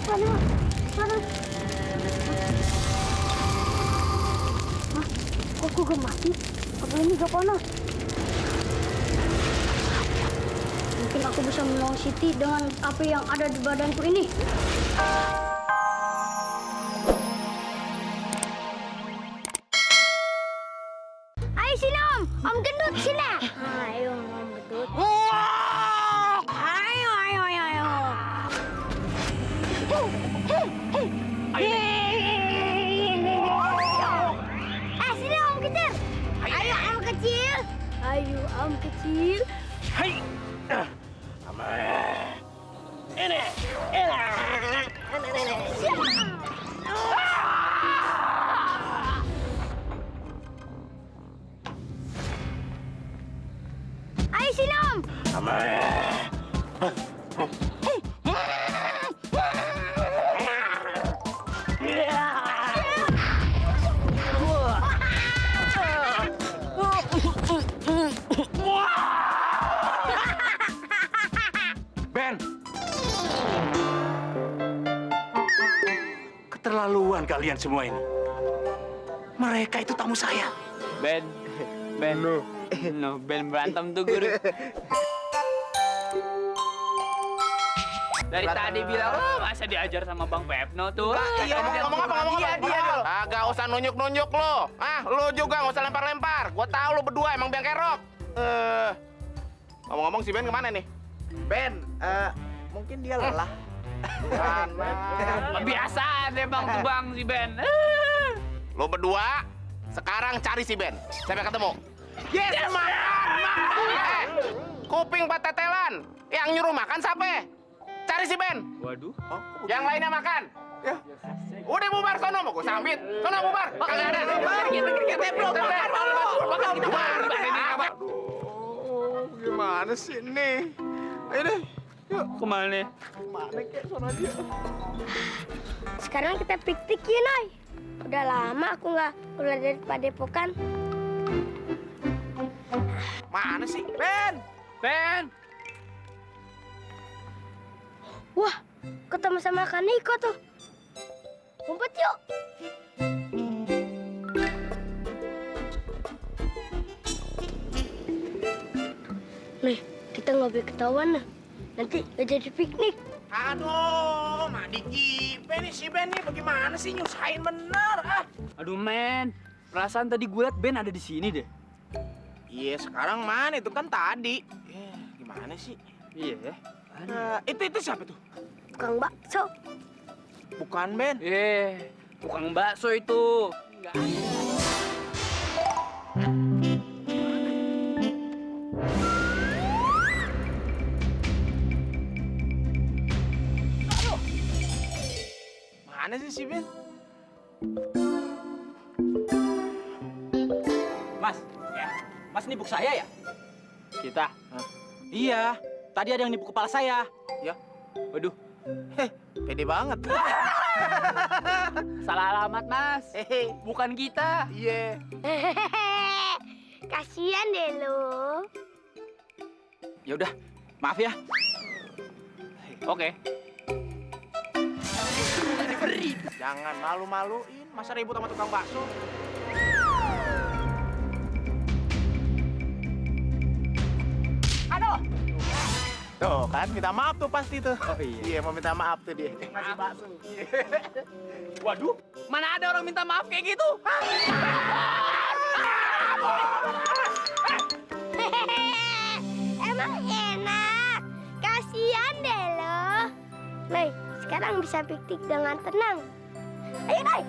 Mana? Mana? Hah? Kok aku gak mati? Apa ini gak panas? Mungkin aku bisa menolong Siti dengan api yang ada di badanku ini. Ayo sini Om Gendut sini. Ayo Om Gendut. Ayo. Sini Om kecil. Ayo Om kecil. Ayo Om kecil. Hai. Ini. Ayo sini Om. Ben. Keterlaluan kalian semua ini. Mereka itu tamu saya. Ben, no, Ben berantem tuh guru. Dari tadi bilang, masa diajar sama Bang Pepno tuh? Iya, ngomong apa? Dia dulu. Agak usah nunjuk-nunjuk lo. Lo juga nggak usah lempar-lempar. Gua tahu lo berdua emang bengkerok. Ngomong-ngomong si Ben kemana nih? Ben, mungkin dia lelah. Kebiasaan emang tuh Bang si Ben. Lo berdua sekarang cari si Ben. Sampai ketemu. Yes, Makan. Kuping patetelan. Yang nyuruh makan siapa? Cari si Ben. Waduh. Yang lainnya makan. Ya. Udah bubar sono mau gue sambit. Sono bubar. Kagak ada. Gimana sih ini? Ayo deh, yuk. Kemana nih? Mana kek sono aja. Sekarang kita piknik ya, Nay. Udah lama aku nggak keluar dari Padepokan. Mana sih? Ben, Ben! Wah, ketemu sama Kaniko tuh. Ngumpet yuk. Nih, kita nggak boleh ketahuan nah. Nanti nggak jadi piknik. aduh, Madi Jipe nih si Ben nih, bagaimana sih nyusahin bener Aduh men, perasaan tadi gue liat Ben ada di sini deh. Iya, sekarang mana itu kan tadi. Gimana sih? Iya. Itu siapa tuh? Tukang bakso. Bukan Ben. Tukang bakso itu. Enggak. Mana sih si Ben? Mas, ya. Mas nipuk saya ya? Kita. Iya. Tadi ada yang nipuk kepala saya. Ya, Waduh, pede banget. salah alamat Mas. Bukan kita. Iya. Kasian deh lo. Ya udah, maaf ya. Oke. Jangan malu-maluin, masa ribut sama tukang bakso. Aduh. Tuh kan, minta maaf tuh pasti tuh. Oh iya. Iya, mau minta maaf tuh dia. Masih bakso. Waduh, mana ada orang minta maaf kayak gitu? Emang enak. Kasian deh lo. Nih, sekarang bisa piknik dengan tenang. Ayo, Nay.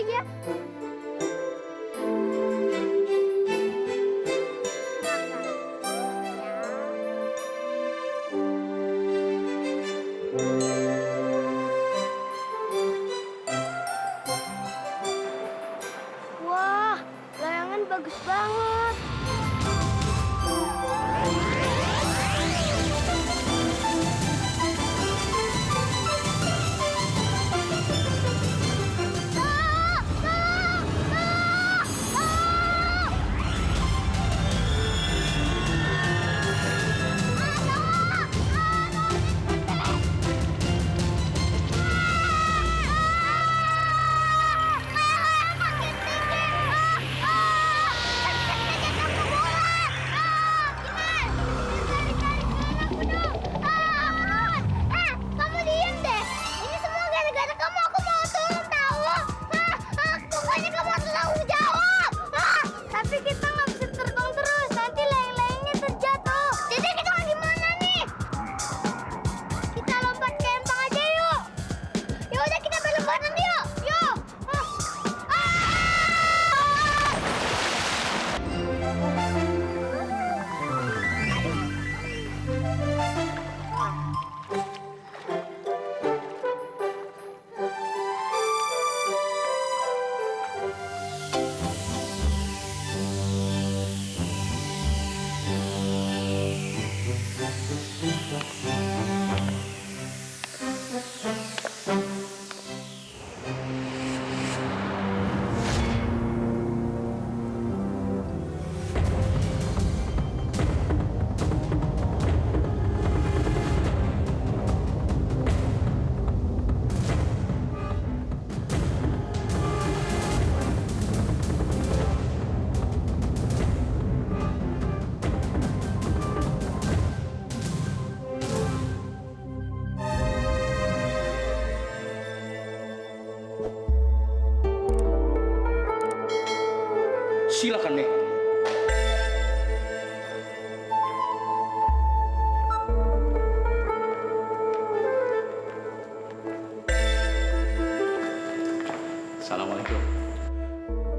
Iya. Wah, layangan bagus banget.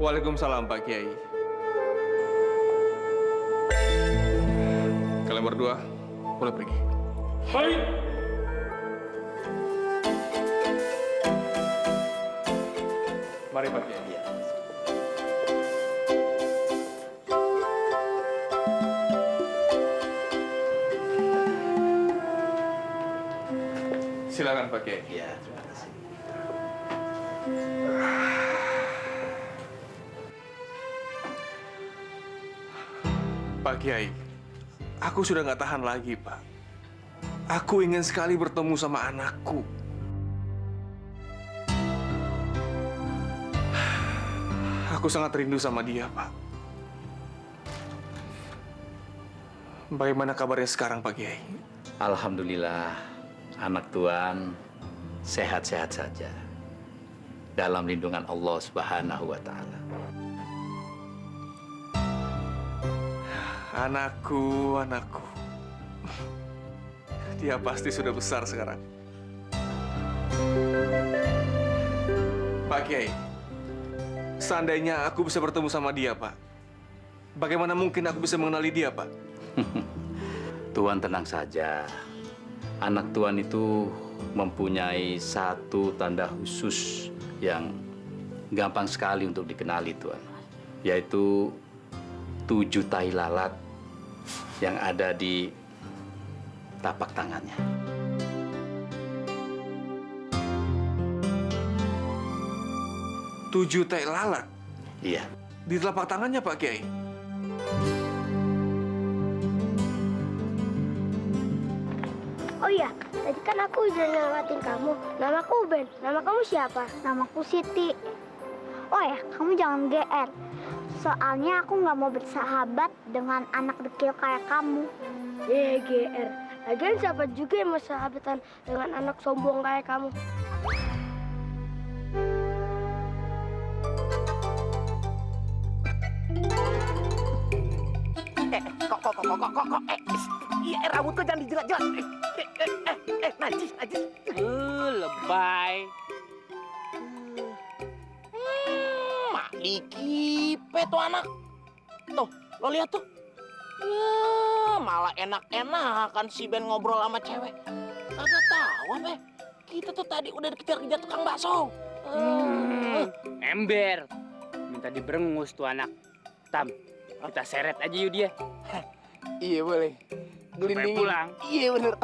Waalaikumsalam Pak Kiai. Kalian berdua boleh pergi. Hai. Mari Pak Kiai. Silakan Pak Kiai. Iya, terima kasih. Pak Kiai, aku sudah nggak tahan lagi, Pak. Aku ingin sekali bertemu sama anakku. Aku sangat rindu sama dia, Pak. Bagaimana kabarnya sekarang, Pak Kiai? Alhamdulillah, anak Tuan sehat-sehat saja dalam lindungan Allah Subhanahu wa Ta'ala. Anakku, anakku. Dia pasti sudah besar sekarang. Pak Kiai, seandainya aku bisa bertemu sama dia, Pak. Bagaimana mungkin aku bisa mengenali dia, Pak? Tuan tenang saja. Anak Tuan itu mempunyai satu tanda khusus yang gampang sekali untuk dikenali, Tuan. Yaitu 7 tai lalat yang ada di tapak tangannya. Tujuh tai lalat Iya. di telapak tangannya, Pak Kiai. Oh iya, tadi kan aku udah nyelamatin kamu. Namaku Ben. Nama kamu siapa? Namaku Siti. Oh ya, kamu jangan GR. Soalnya aku nggak mau bersahabat dengan anak dekil kayak kamu. GR. Lagian siapa juga yang mau sahabatan dengan anak sombong kayak kamu? Iya, rambut kau jangan dijelat-jelat. Najis. Lebay. Mak dikipe tuh anak. Tuh, lo lihat tuh. Ya, malah enak-enakan si Ben ngobrol sama cewek. Kagak tahu apa. Kita tuh tadi udah dikejar-kejar tukang bakso. Ember. Minta diberengus tuh anak. Tam, kita seret aja yuk dia. Iya boleh. Sampai pulang. Iya bener.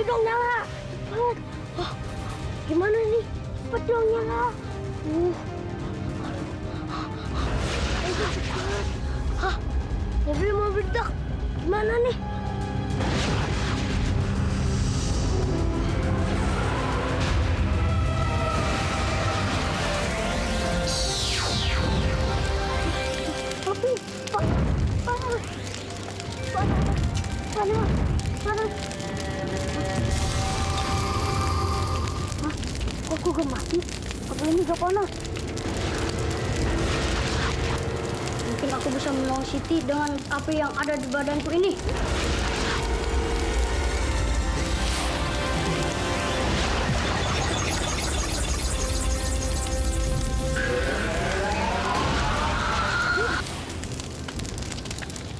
Ayo dong nyala. Cepat. Oh, gimana nih? Cepet dong nyala. Ayo cepat. Hah? Mobil dak. Gimana nih? Panas. Hah? Kok aku gak mati? Apa ini gak panas? Mungkin aku bisa menolong Siti dengan api yang ada di badanku ini.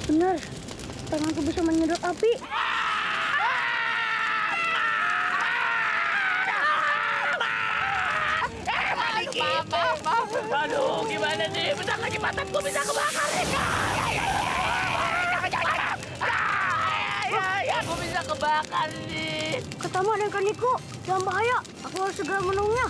Benar, tanganku bisa menyedot api. Aduh, gimana nih? Bentar lagi pantatku bisa kebakar nih. Aku bisa kebakar nih. Ketemu ada ikan Niko, dalam bahaya. Aku harus segera menolongnya.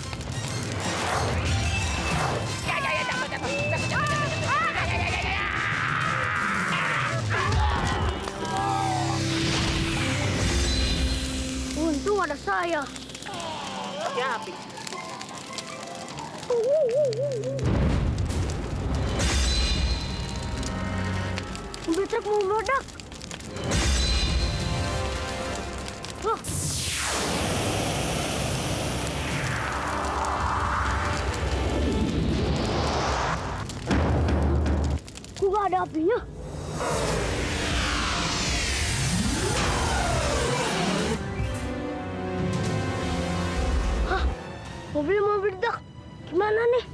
Untung ada saya. Ya, api. Mobil truk mau meledak. Wah. Kok gak ada apinya? Hah? Mobil mau meledak. Gimana nih?